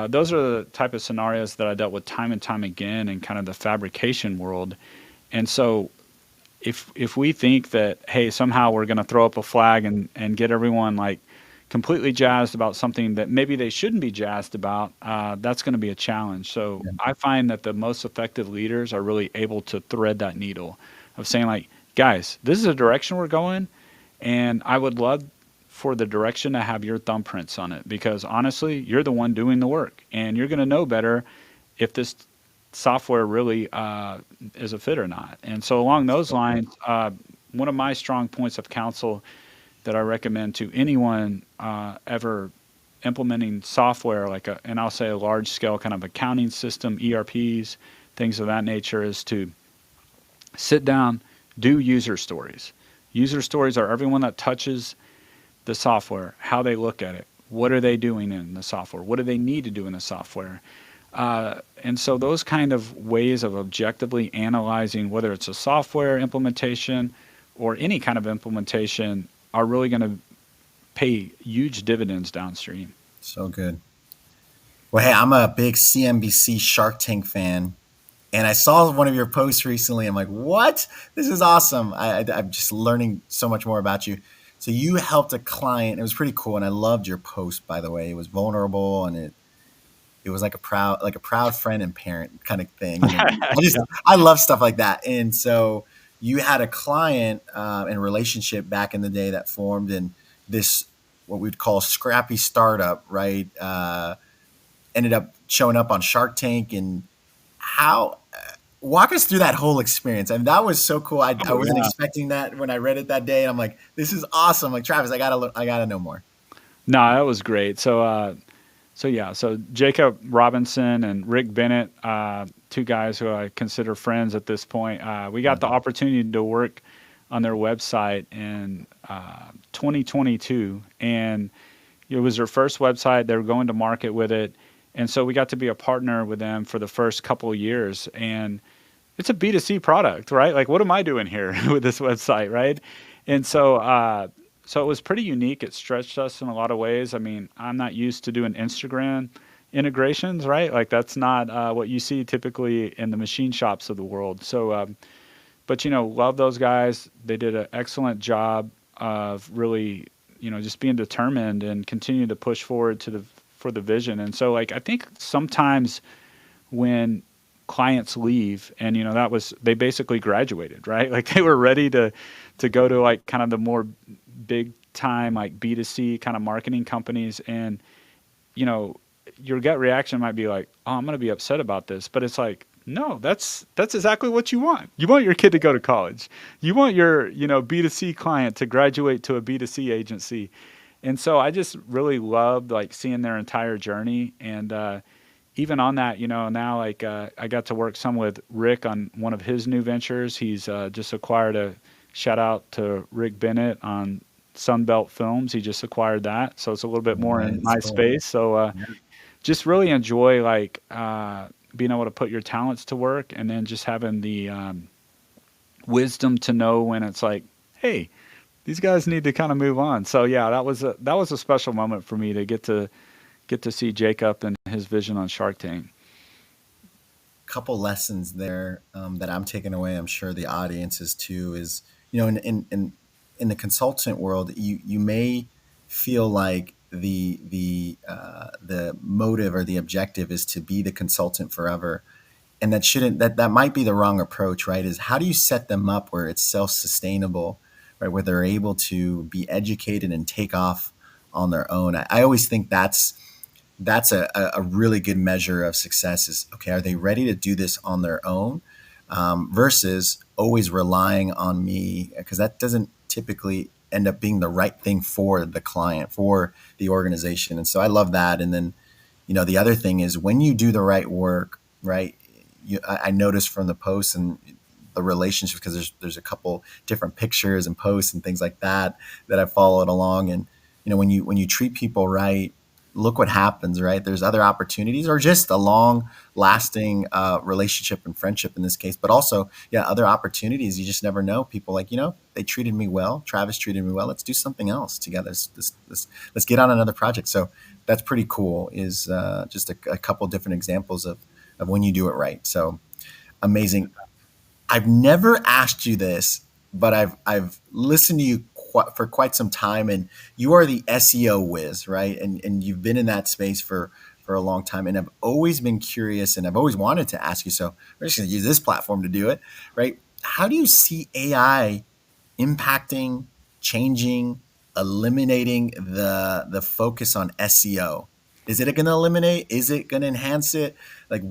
Those are the type of scenarios that I dealt with time and time again in kind of the fabrication world. And so if we think that, hey, somehow we're going to throw up a flag and get everyone like completely jazzed about something that maybe they shouldn't be jazzed about, that's going to be a challenge. So I find that the most effective leaders are really able to thread that needle of saying like, guys, this is a direction we're going, and I would love for the direction to have your thumbprints on it, because honestly, you're the one doing the work, and you're going to know better if this software really is a fit or not. And so along those lines, one of my strong points of counsel that I recommend to anyone ever implementing software, and I'll say a large scale kind of accounting system, ERPs, things of that nature, is to sit down, do user stories. User stories are everyone that touches the software, how they look at it, what are they doing in the software, what do they need to do in the software. And so those kind of ways of objectively analyzing whether it's a software implementation or any kind of implementation are really going to pay huge dividends downstream. So good. Well, hey, I'm a big CNBC Shark Tank fan, and I saw one of your posts recently. I'm like, what? This is awesome. I'm just learning so much more about you. So you helped a client. It was pretty cool, and I loved your post, by the way. It was vulnerable, and it was like a proud friend and parent kind of thing. I love stuff like that. And so you had a client and relationship back in the day that formed in this what we'd call scrappy startup, right? Ended up showing up on Shark Tank, and how walk us through that whole experience. And that was so cool. I wasn't expecting that when I read it that day. And I'm like, this is awesome. Like, Travis, I gotta know more. No, that was great. So Jacob Robinson and Rick Bennett, two guys who I consider friends at this point, we got the opportunity to work on their website in 2022. And it was their first website. They were going to market with it. And so we got to be a partner with them for the first couple of years. And it's a B2C product, right? Like, what am I doing here with this website, right? And so so it was pretty unique. It stretched us in a lot of ways. I mean, I'm not used to doing Instagram integrations, right? Like, that's not what you see typically in the machine shops of the world. So, but, love those guys. They did an excellent job of really, just being determined and continue to push forward for the vision. And so, like, I think sometimes when clients leave, and they basically graduated, right? Like, they were ready to go to like kind of the more big time like B2C kind of marketing companies, and your gut reaction might be like, oh, I'm going to be upset about this, but it's like, no, that's exactly what you want. You want your kid to go to college. You want your B2C client to graduate to a B2C agency. And so I just really loved like seeing their entire journey. And even on that, now like I got to work some with Rick on one of his new ventures. He's just acquired a shout out to Rick Bennett on Sunbelt Films. He just acquired that, so it's a little bit more Right, in that's my cool. space. So Yeah. just really enjoy like being able to put your talents to work, and then just having the wisdom to know when it's like, hey, these guys need to kind of move on. So yeah, that was a special moment for me to get to see Jacob and his vision on Shark Tank. Couple lessons there that I'm taking away. I'm sure the audience is too. Is in the consultant world, you may feel like the motive or the objective is to be the consultant forever, and that shouldn't that might be the wrong approach. Right? Is how do you set them up where it's self sustainable, right? Where they're able to be educated and take off on their own. I always think that's a really good measure of success is okay, are they ready to do this on their own versus always relying on me, because that doesn't typically end up being the right thing for the client, for the organization. And so I love that. And then the other thing is when you do the right work, right? I noticed from the posts and the relationship, because there's a couple different pictures and posts and things like that I followed along. And when you treat people right, look what happens, right? There's other opportunities, or just a long lasting relationship and friendship in this case, but also, yeah, other opportunities. You just never know. People like, they treated me well. Travis treated me well. Let's do something else together. Let's get on another project. So that's pretty cool, is just a couple different examples of when you do it right. So amazing. I've never asked you this, but I've listened to you for quite some time, and you are the SEO whiz, right? And you've been in that space for a long time, and I've always been curious, and I've always wanted to ask you. So we're just going to use this platform to do it, right? How do you see AI impacting, changing, eliminating the focus on SEO? Is it going to eliminate? Is it going to enhance it? Like,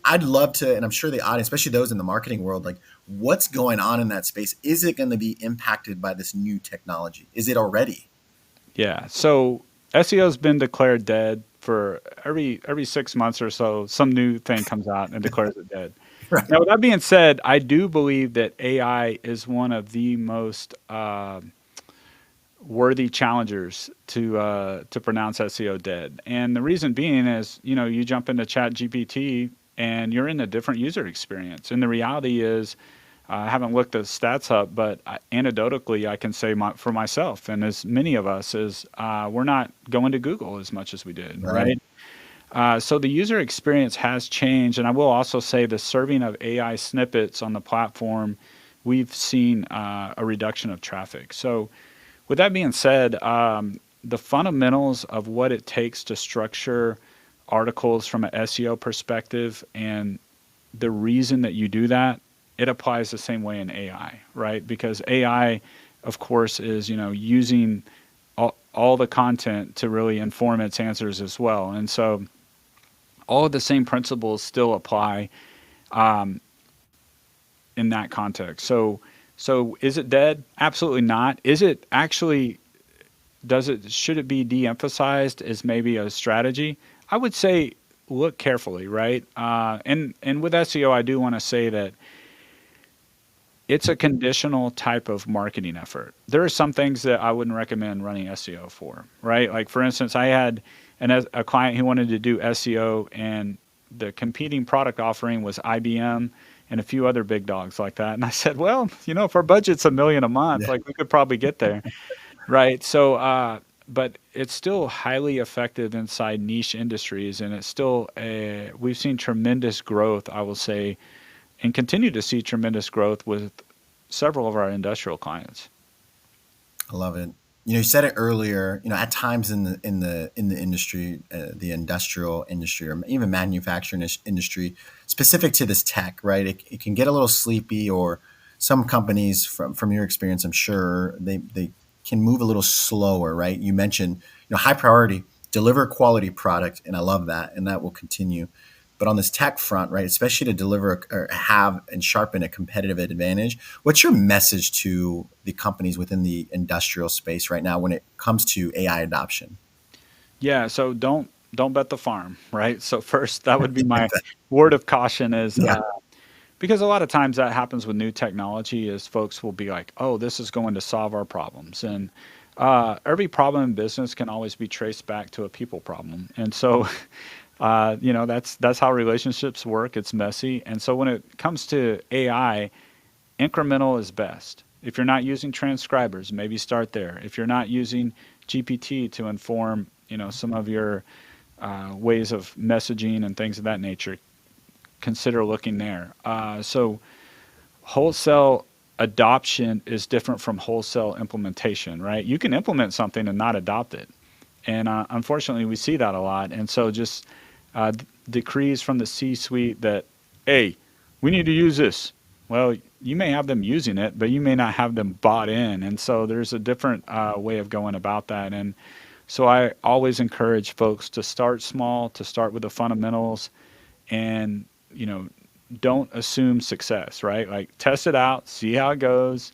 I'd love to, and I'm sure the audience, especially those in the marketing world, like what's going on in that space? Is it going to be impacted by this new technology? Is it already? Yeah. So SEO's been declared dead for every 6 months or so. Some new thing comes out and declares it dead. Right. Now, with that being said, I do believe that AI is one of the most worthy challengers to pronounce SEO dead. And the reason being is, you jump into Chat GPT and you're in a different user experience. And the reality is, I haven't looked the stats up, but anecdotally, I can say for myself and as many of us is we're not going to Google as much as we did, Right. right? So the user experience has changed, and I will also say the serving of AI snippets on the platform, we've seen a reduction of traffic. So with that being said, the fundamentals of what it takes to structure articles from an SEO perspective and the reason that you do that, it applies the same way in AI, right? Because AI, of course, is using all the content to really inform its answers as well, and so all of the same principles still apply um, in that context. So is it dead? Absolutely not. Is it actually? Should it be de-emphasized as maybe a strategy? I would say look carefully, right? And with SEO, I do want to say that it's a conditional type of marketing effort. There are some things that I wouldn't recommend running SEO for, right? Like for instance, I had a client who wanted to do SEO, and the competing product offering was IBM and a few other big dogs like that. And I said, well, if our budget's $1 million a month, Yeah. like we could probably get there, right? So, but it's still highly effective inside niche industries, and it's still we've seen tremendous growth, I will say, and continue to see tremendous growth with several of our industrial clients. I love it. You said it earlier. At times in the industry, the industrial industry, or even manufacturing industry, specific to this tech, right? It can get a little sleepy, or some companies, from your experience, I'm sure they can move a little slower, right? You mentioned, high priority, deliver a quality product, and I love that, and that will continue. But on this tech front, right, especially to deliver or have and sharpen a competitive advantage, what's your message to the companies within the industrial space right now when it comes to AI adoption? Yeah, so don't bet the farm, right? So first, that would be my word of caution is Yeah, because a lot of times that happens with new technology is folks will be like, oh, this is going to solve our problems. And every problem in business can always be traced back to a people problem. And so, that's how relationships work. It's messy. And so when it comes to AI, incremental is best. If you're not using transcribers, maybe start there. If you're not using GPT to inform, some of your ways of messaging and things of that nature, consider looking there. So wholesale adoption is different from wholesale implementation, right? You can implement something and not adopt it. And unfortunately, we see that a lot. And so just decrees from the C suite that, hey, we need to use this. Well, you may have them using it, but you may not have them bought in. And so there's a different way of going about that. And so I always encourage folks to start small, to start with the fundamentals, and don't assume success, right? Like test it out, see how it goes,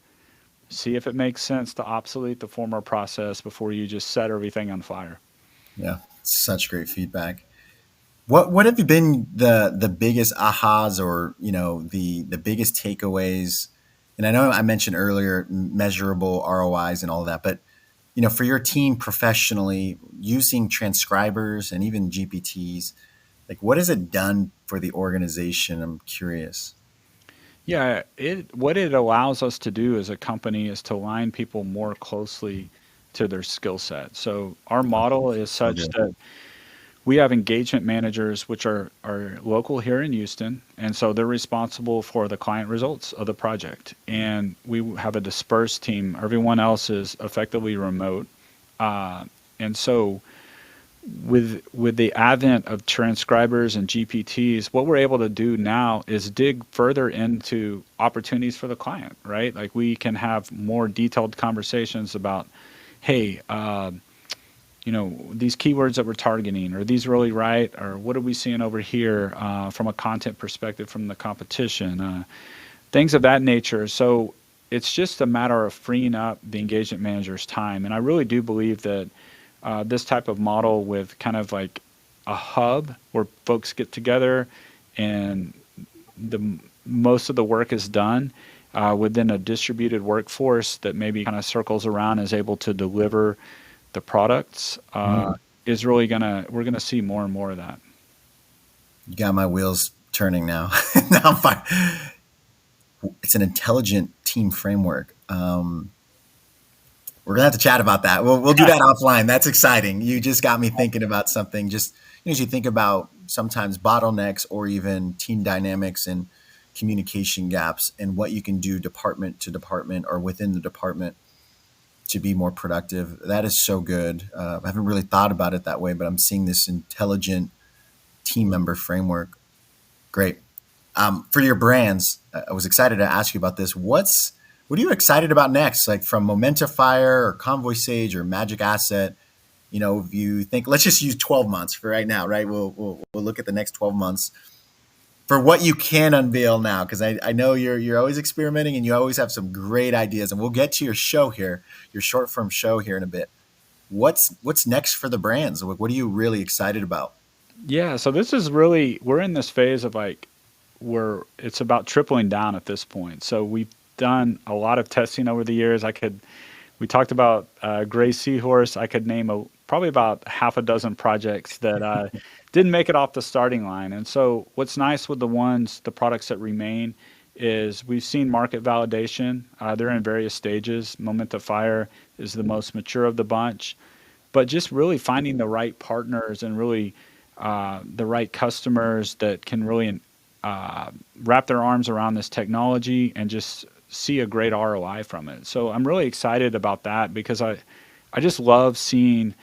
see if it makes sense to obsolete the former process before you just set everything on fire. yeah, such great feedback. What have been the biggest ahas or the biggest takeaways? And I know I mentioned earlier measurable ROIs and all of that, but for your team professionally using transcribers and even GPTs, like what has it done for the organization? I'm curious. Yeah, it what it allows us to do as a company is to align people more closely to their skill set. So our model is So such good. that we have engagement managers, which are local here in Houston, and so they're responsible for the client results of the project. And we have a dispersed team. Everyone else is effectively remote, and so with the advent of transcribers and GPTs, what we're able to do now is dig further into opportunities for the client, right? Like we can have more detailed conversations about, hey, these keywords that we're targeting, are these really right? Or what are we seeing over here from a content perspective from the competition? Things of that nature. So it's just a matter of freeing up the engagement manager's time. And I really do believe that this type of model with kind of like a hub where folks get together and the most of the work is done within a distributed workforce that maybe kind of circles around is able to deliver the products Mm. is really we're gonna see more and more of that. You got my wheels turning now. Now I'm fine. It's an intelligent team framework. We're gonna have to chat about that. We'll do that offline. That's exciting. You just got me thinking about something. Just as you think about sometimes bottlenecks or even team dynamics and communication gaps, and what you can do department to department or within the department to be more productive. That is so good. I haven't really thought about it that way, but I'm seeing this intelligent team member framework. Great. For your brands, I was excited to ask you about this. What are you excited about next? Like from Momenta Fire or Convoy Sage or Magic Asset? If you think, let's just use 12 months for right now, right? We'll look at the next 12 months for what you can unveil now, because I know you're always experimenting and you always have some great ideas. And we'll get to your show here, your short form show here in a bit. What's next for the brands? What are you really excited about? Yeah, so this is really we're in this phase of like where it's about tripling down at this point. So we've done a lot of testing over the years. We talked about Gray Seahorse. I could name probably about half a dozen projects that didn't make it off the starting line. And so what's nice with the products that remain, is we've seen market validation. They're in various stages. Momenta Fire is the most mature of the bunch, but just really finding the right partners and really the right customers that can really wrap their arms around this technology and just see a great ROI from it. So I'm really excited about that because I just love seeing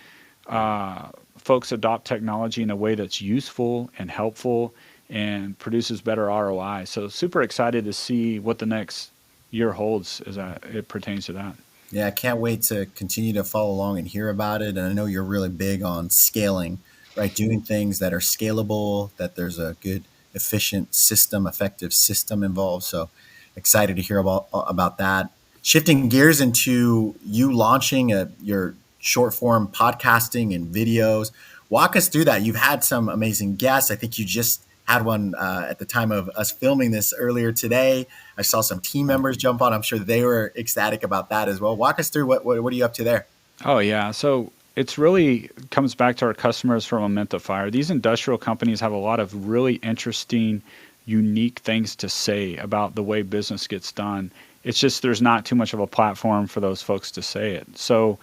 folks adopt technology in a way that's useful and helpful and produces better ROI. So super excited to see what the next year holds as it pertains to that. Yeah, I can't wait to continue to follow along and hear about it. And I know you're really big on scaling, right? Doing things that are scalable, that there's a good, efficient system, effective system involved. So excited to hear about that. Shifting gears into you launching your short form podcasting and videos. Walk us through that. You've had some amazing guests. I think you just had one at the time of us filming this earlier today. I saw some team members jump on. I'm sure they were ecstatic about that as well. Walk us through what are you up to there? Oh yeah. So it's really comes back to our customers from Momenta Fire. These industrial companies have a lot of really interesting, unique things to say about the way business gets done. It's just there's not too much of a platform for those folks to say it. So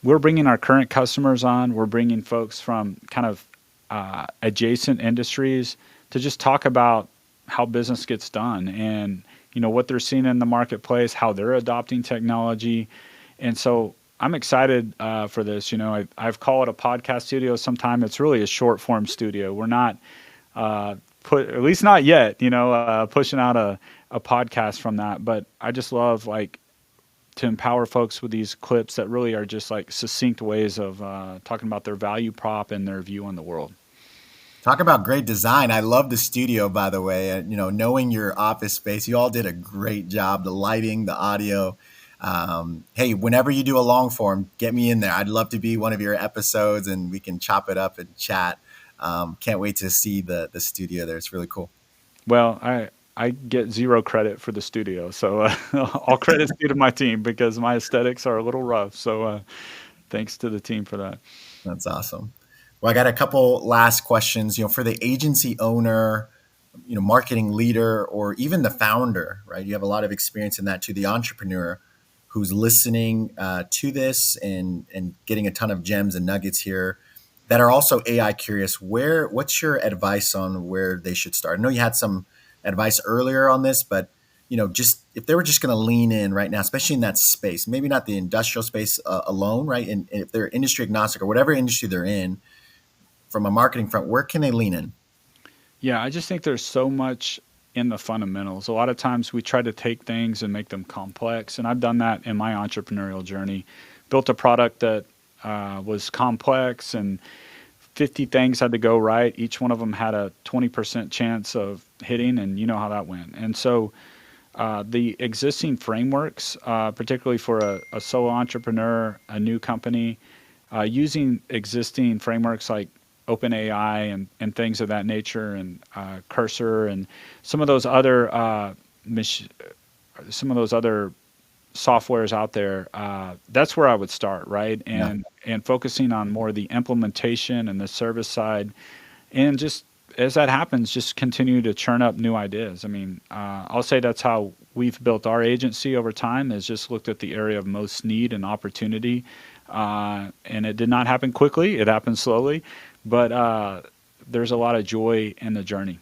we're bringing our current customers on. We're bringing folks from kind of adjacent industries to just talk about how business gets done and what they're seeing in the marketplace, how they're adopting technology, and so I'm excited for this. I've called it a podcast studio. Sometime it's really a short form studio. We're not at least not yet. Pushing out a podcast from that, but I just love to empower folks with these clips that really are just like succinct ways of talking about their value prop and their view on the world. Talk about great design. I love the studio, by the way. Knowing your office space, you all did a great job. The lighting, the audio. Hey, whenever you do a long form, get me in there. I'd love to be one of your episodes and we can chop it up and chat. Can't wait to see the studio there. It's really cool. Well, I get zero credit for the studio, so all credit's due to my team because my aesthetics are a little rough. So thanks to the team for that. That's awesome. Well, I got a couple last questions. For the agency owner, marketing leader, or even the founder, right? You have a lot of experience in that too. The entrepreneur who's listening to this and getting a ton of gems and nuggets here that are also AI curious. What's your advice on where they should start? I know you had some advice earlier on this, but just if they were just going to lean in right now, especially in that space, maybe not the industrial space alone, right? And if they're industry agnostic or whatever industry they're in, from a marketing front, where can they lean in? Yeah, I just think there's so much in the fundamentals. A lot of times we try to take things and make them complex, and I've done that in my entrepreneurial journey. Built a product that was complex and 50 things had to go right. Each one of them had a 20% chance of hitting, and you know how that went. And so the existing frameworks, particularly for a solo entrepreneur, a new company, using existing frameworks like OpenAI and things of that nature, and Cursor and some of those other softwares out there. That's where I would start, right? And focusing on more the implementation and the service side, and just as that happens, just continue to churn up new ideas. I mean, I'll say that's how we've built our agency over time. Is just looked at the area of most need and opportunity, and it did not happen quickly. It happened slowly. But there's a lot of joy in the journey.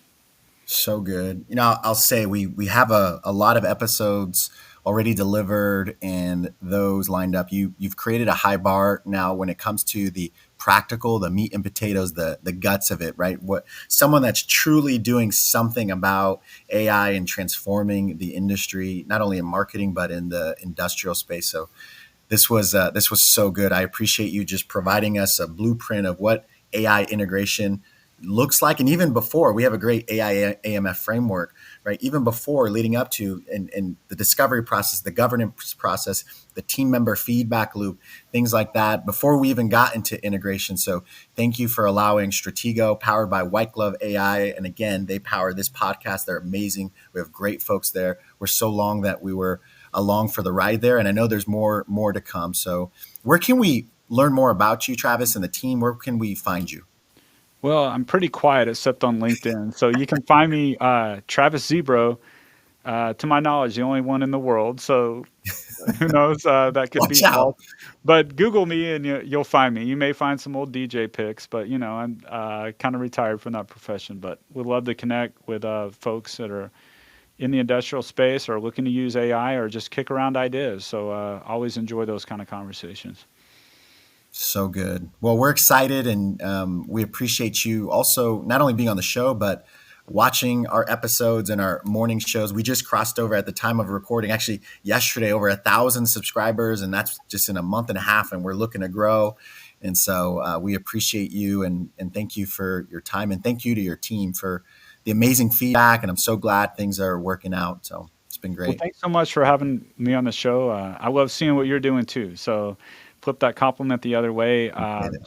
So good. I'll say we have a lot of episodes already delivered and those lined up. You've created a high bar now when it comes to the practical, the meat and potatoes, the guts of it, right? Someone that's truly doing something about AI and transforming the industry, not only in marketing but in the industrial space. So this was so good. I appreciate you just providing us a blueprint of what AI integration looks like. And even before, we have a great AI AMF framework, right? Even before, leading up to and the discovery process, the governance process, the team member feedback loop, things like that, before we even got into integration. So thank you for allowing Stratego, powered by White Glove AI. And again, they power this podcast. They're amazing. We have great folks there. We're so long that we were along for the ride there. And I know there's more to come. So where can we learn more about you, Travis, and the team? Where can we find you? Well, I'm pretty quiet except on LinkedIn. So you can find me, Travis Zebro, to my knowledge, the only one in the world. So who knows, that could be Watch out. false. But Google me and you'll find me. You may find some old DJ pics, but I'm kind of retired from that profession. But would love to connect with folks that are in the industrial space or looking to use AI or just kick around ideas. So always enjoy those kind of conversations. So good. Well, we're excited and we appreciate you also not only being on the show, but watching our episodes and our morning shows. We just crossed over at the time of recording, actually yesterday, over 1,000 subscribers, and that's just in a month and a half, and we're looking to grow. And so we appreciate you and thank you for your time. And thank you to your team for the amazing feedback. And I'm so glad things are working out. So it's been Well, great. thanks so much for having me on the show. I love seeing what you're doing too. So flip that compliment the other way.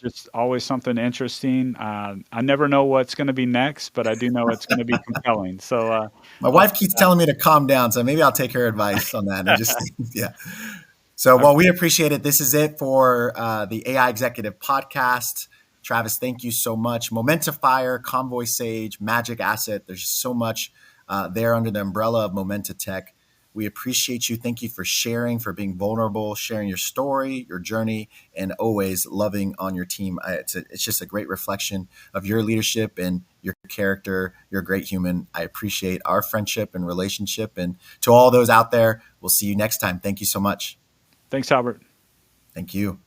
Just always something interesting. I never know what's going to be next, but I do know it's going to be compelling. So My I'll wife say keeps that. telling me to calm down. So maybe I'll take her advice on that and just, yeah. So, I well, we appreciate it. This is it for the AI Executive Podcast. Travis, thank you so much. Momenta Fire, Convoy Sage, Magic Asset. There's just so much there under the umbrella of Momenta Tech. We appreciate you. Thank you for sharing, for being vulnerable, sharing your story, your journey, and always loving on your team. It's just a great reflection of your leadership and your character. You're a great human. I appreciate our friendship and relationship. And to all those out there, we'll see you next time. Thank you so much. Thanks, Albert. Thank you.